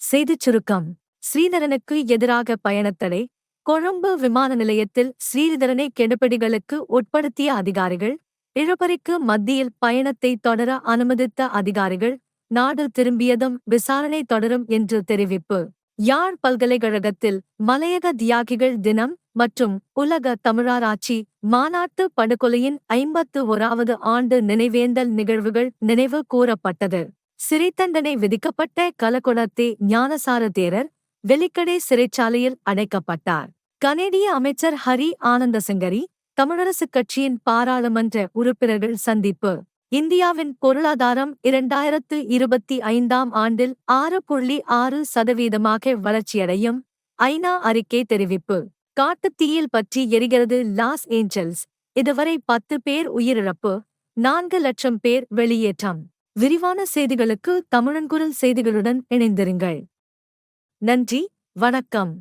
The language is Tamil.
செய்திச் சுருக்கம். ஸ்ரீதரனுக்கு எதிராக பயணத்தடை. கொழும்பு விமான நிலையத்தில் ஸ்ரீதரனை கெடுபிடிகளுக்கு உட்படுத்திய அதிகாரிகள். இழுபறிக்கு மத்தியில் பயணத்தை தொடர அனுமதித்த அதிகாரிகள். நாடு திரும்பியதும் விசாரணை தொடரும் என்று தெரிவிப்பு. யாழ் பல்கலைக்கழகத்தில் மலையக தியாகிகள் தினம் மற்றும் உலக தமிழாராய்ச்சி மாநாட்டு படுகொலையின் 51வது ஆண்டு நினைவேந்தல் நிகழ்வுகள் நினைவு கூரப்பட்டது. சிறைத்தண்டனை விதிக்கப்பட்ட கலகொடத்தே ஞானசார தேரர் வெலிக்கடை சிறைச்சாலையில் அடைக்கப்பட்டார். கனேடிய அமைச்சர் ஹரி ஆனந்தசிங்கரி தமிழரசுக் கட்சியின் பாராளுமன்ற உறுப்பினர்கள் சந்திப்பு. இந்தியாவின் பொருளாதாரம் 2025ஆம் ஆண்டில் 6.6% வளர்ச்சியடையும். ஐநா அறிக்கை தெரிவிப்பு. காட்டுத்தீயில் பற்றி எரிகிறது லாஸ் ஏஞ்சல்ஸ். இதுவரை 10 பேர் உயிரிழப்பு, 4 லட்சம் பேர் வெளியேற்றம். விரிவான செய்திகளுக்கு தமிழன்குரல் செய்திகளுடன் இணைந்திருங்கள். நன்றி, வணக்கம்.